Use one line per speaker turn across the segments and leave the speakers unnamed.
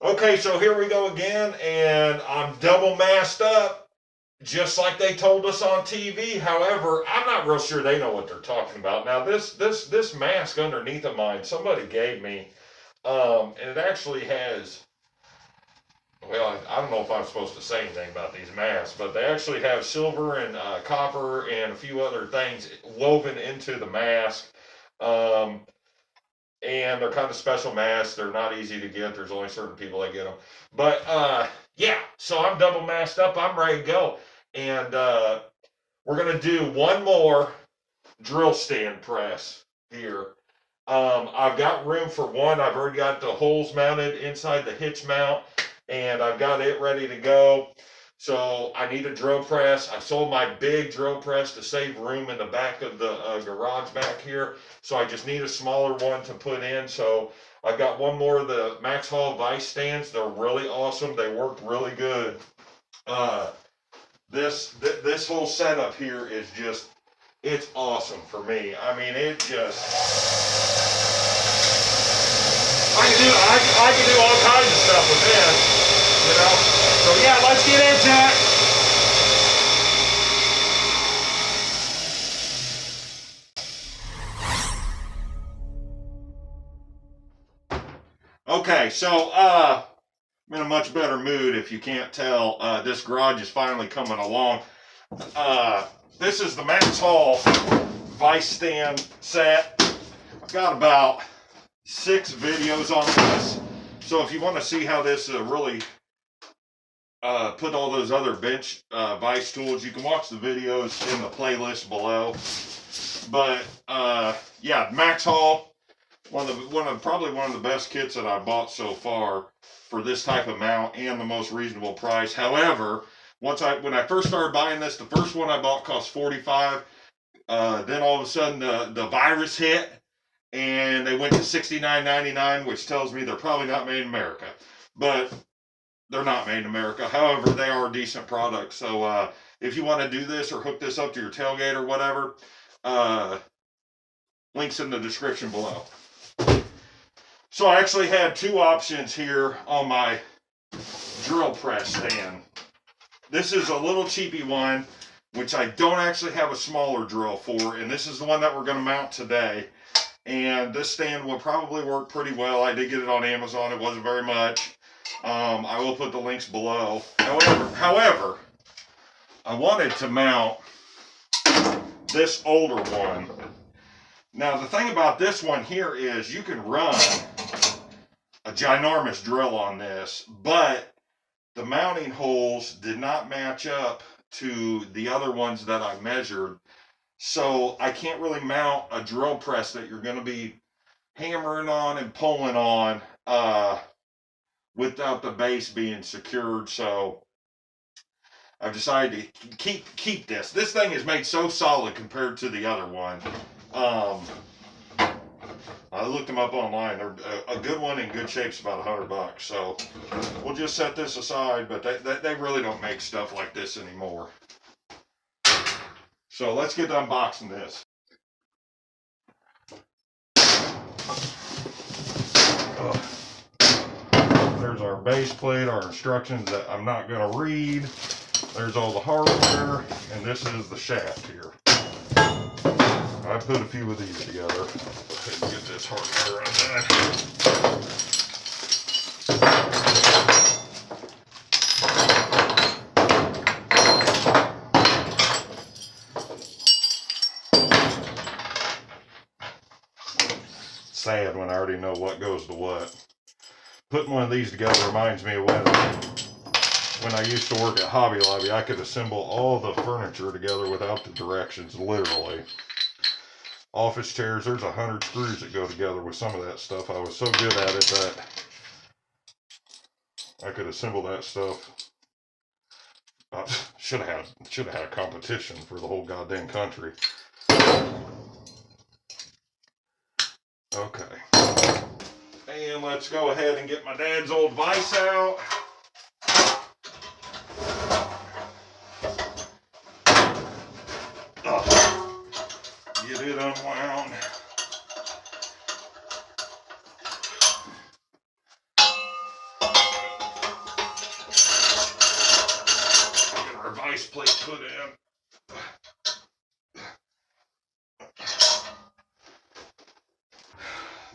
Okay, so here we go again, and I'm double masked up, just like they told us on TV. However, I'm not real sure they know what they're talking about. Now, this mask underneath of mine, somebody gave me, and it actually has, well, I don't know if I'm supposed to say anything about these masks, but they actually have silver and copper and a few other things woven into the mask. And they're kind of special masks. They're not easy to get. There's only certain people that get them. But yeah, so I'm double masked up. I'm ready to go. And we're going to do one more drill stand press here. I've got room for one. I've already got the holes mounted inside the hitch mount, and I've got it ready to go. So I need a drill press. I sold my big drill press to save room in the back of the garage back here. So I just need a smaller one to put in. So I've got one more of the Maxxhaul Vise stands. They're really awesome. They work really good. This whole setup here is just, it's awesome for me. I mean, it just, I can do all kinds of stuff with this, you know. So yeah, let's get into it. Okay, so I'm in a much better mood if you can't tell. This garage is finally coming along. This is the Maxxhaul Vise stand set. I've got about 6 videos on this. So if you want to see how this really put all those other bench vise tools, you can watch the videos in the playlist below. But yeah, Maxxhaul, probably one of the best kits that I bought so far for this type of mount and the most reasonable price. However, when I first started buying this, the first one I bought cost $45. Then all of a sudden the virus hit and they went to $69.99, which tells me they're probably not made in America. But they're not made in America. However, they are a decent product. So if you want to do this or hook this up to your tailgate or whatever, links in the description below. So I actually had 2 options here on my drill press stand. This is a little cheapy one, which I don't actually have a smaller drill for, and this is the one that we're going to mount today. And this stand will probably work pretty well. I did get it on Amazon. It wasn't very much. I will put the links below. However, I wanted to mount this older one. Now, the thing about this one here is you can run a ginormous drill on this, but the mounting holes did not match up to the other ones that I measured. So I can't really mount a drill press that you're going to be hammering on and pulling on without the base being secured. So I've decided to keep this. This thing is made so solid compared to the other one. I looked them up online. They're a good one in good shape's about $100. So we'll just set this aside, but they really don't make stuff like this anymore. So let's get to unboxing this. There's our base plate, our instructions that I'm not going to read. There's all the hardware, and this is the shaft here. I put a few of these together. Let's get this hardware undone. Sad when I already know what goes to what. Putting one of these together reminds me of when I used to work at Hobby Lobby. I could assemble all the furniture together without the directions, literally. Office chairs, there's 100 screws that go together with some of that stuff. I was so good at it that I could assemble that stuff. Should have had a competition for the whole goddamn country. Okay. And let's go ahead and get my dad's old vise out. Get it unwound. Get our vise plate put in.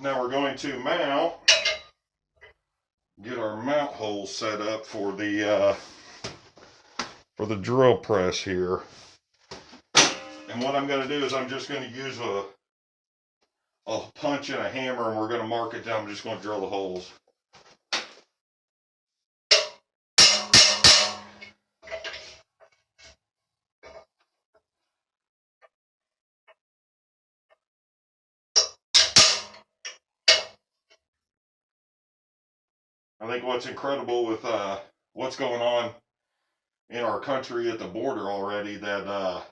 Now we're going to mount, get our mount holes set up for the drill press here. And what I'm going to do is I'm just going to use a punch and a hammer, and we're going to mark it down. I'm just going to drill the holes. I think what's incredible with what's going on in our country at the border already, that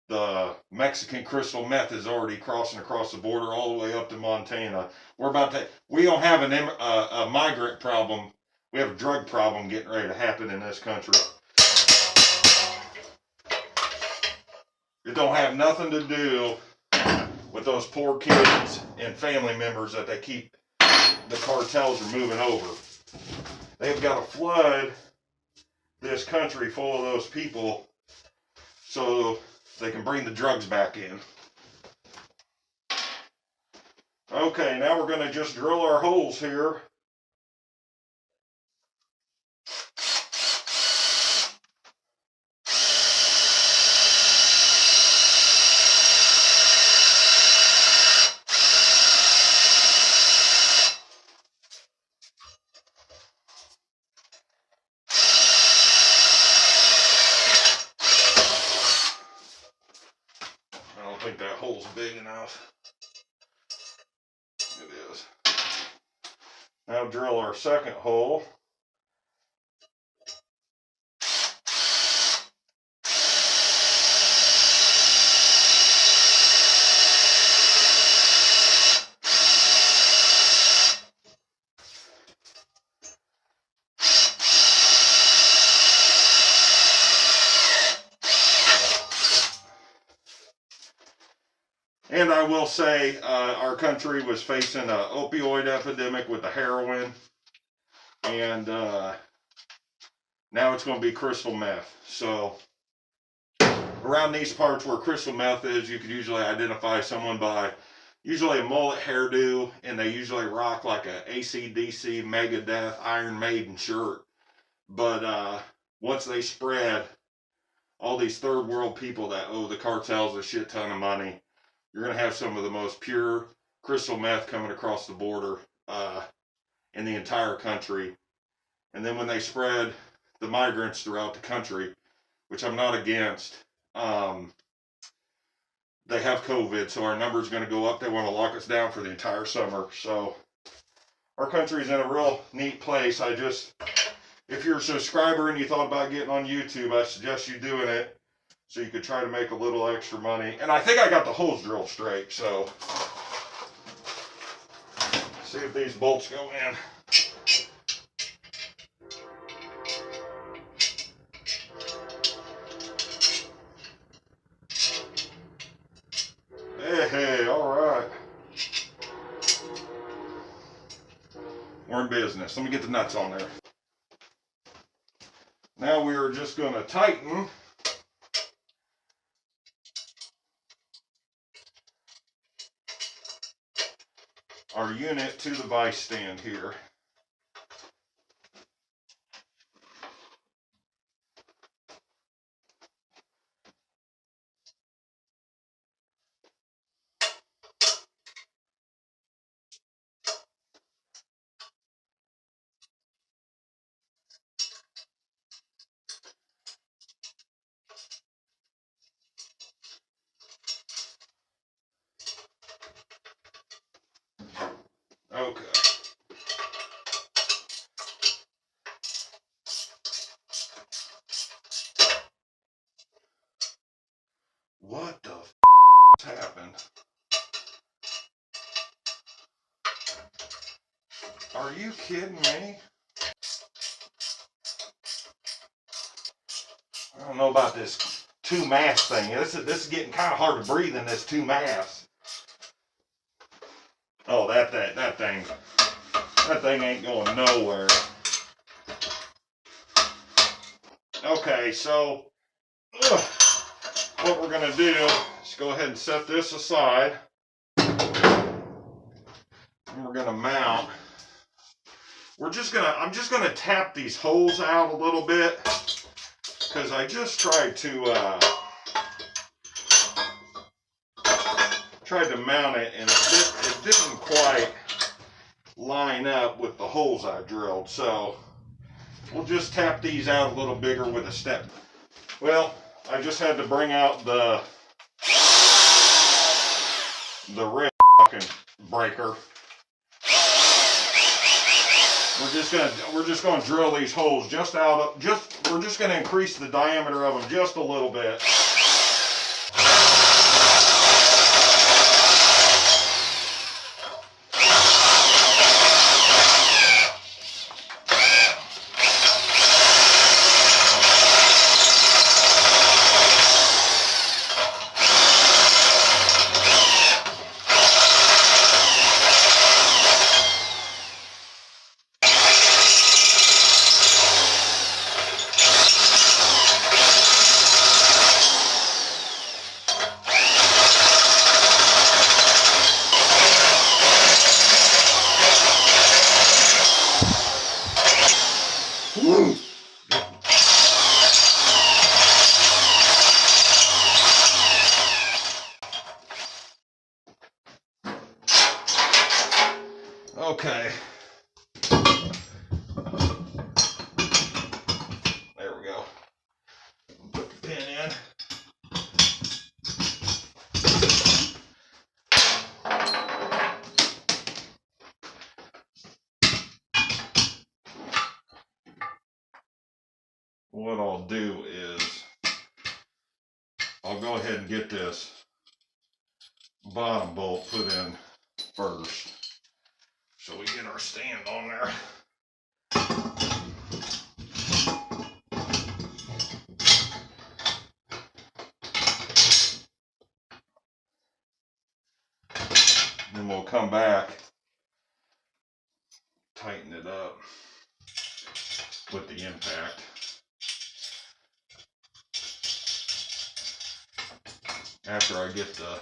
the Mexican crystal meth is already crossing across the border all the way up to Montana. We don't have a migrant problem. We have a drug problem getting ready to happen in this country. It don't have nothing to do with those poor kids and family members that the cartels are moving over. They've got to flood this country full of those people so they can bring the drugs back in. Okay, now we're going to just drill our holes here. I don't think that hole's big enough. It is. Now drill our second hole. And I will say, our country was facing an opioid epidemic with the heroin, and now it's going to be crystal meth. So around these parts where crystal meth is, you could usually identify someone by usually a mullet hairdo, and they usually rock like a AC/DC, Megadeth, Iron Maiden shirt. But once they spread, all these third world people that owe the cartels a shit ton of money, you're going to have some of the most pure crystal meth coming across the border in the entire country. And then when they spread the migrants throughout the country, which I'm not against, they have COVID, so our number's going to go up. They want to lock us down for the entire summer. So our country's in a real neat place. If you're a subscriber and you thought about getting on YouTube, I suggest you doing it, so you could try to make a little extra money. And I think I got the holes drilled straight, so see if these bolts go in. Hey, all right. We're in business. Let me get the nuts on there. Now we are just going to tighten our unit to the vise stand here. Okay. What the f*** happened? Are you kidding me? I don't know about this two mass thing. This is getting kind of hard to breathe in this two mass. Oh, that thing ain't going nowhere. Okay, so what we're gonna do is go ahead and set this aside, and we're gonna mount. I'm just gonna tap these holes out a little bit, because I just tried to mount it, and it didn't quite line up with the holes I drilled. So we'll just tap these out a little bigger with a step. Well, I just had to bring out the red fucking breaker. We're just gonna drill these holes we're just gonna increase the diameter of them just a little bit. Okay. There we go. Put the pin in. What I'll do is I'll go ahead and get this bottom bolt put in first, so we get our stand on there. Then we'll come back, tighten it up with the impact. After I get the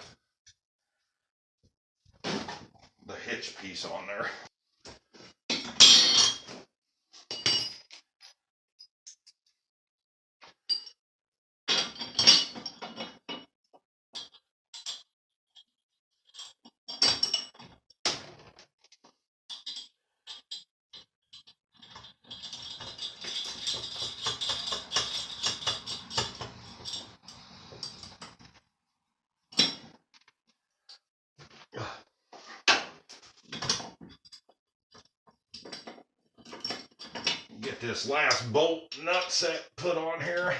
hitch piece on there. Get this last bolt nut set put on here.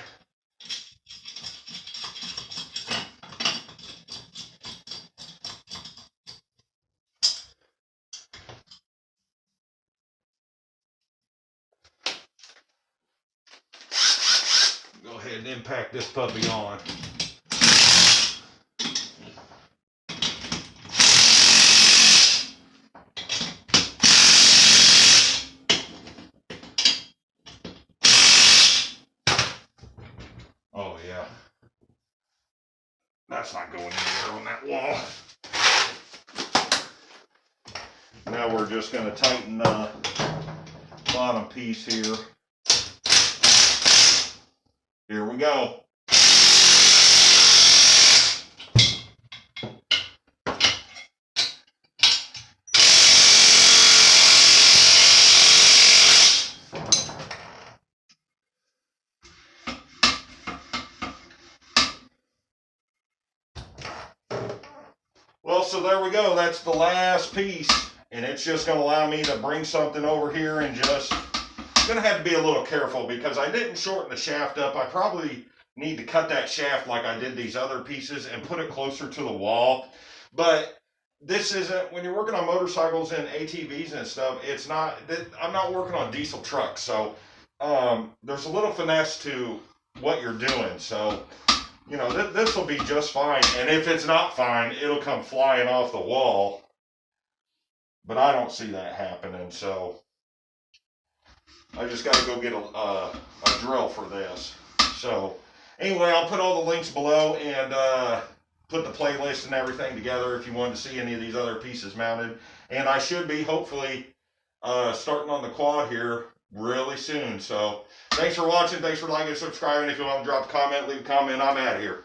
Go ahead and impact this puppy on. Oh yeah, that's not going anywhere on that wall. Now we're just going to tighten the bottom piece here. Here we go. Well, so there we go. That's the last piece, and it's just going to allow me to bring something over here and just, I'm going to have to be a little careful because I didn't shorten the shaft up. I probably need to cut that shaft like I did these other pieces and put it closer to the wall. But this isn't, when you're working on motorcycles and ATVs and stuff, it's not, I'm not working on diesel trucks. So there's a little finesse to what you're doing. So you know, this will be just fine. And if it's not fine, it'll come flying off the wall. But I don't see that happening, so I just got to go get a drill for this. So anyway, I'll put all the links below and put the playlist and everything together if you want to see any of these other pieces mounted. And I should be hopefully starting on the quad here really soon. So thanks for watching. Thanks for liking and subscribing. If you want to drop a comment, leave a comment. I'm out of here.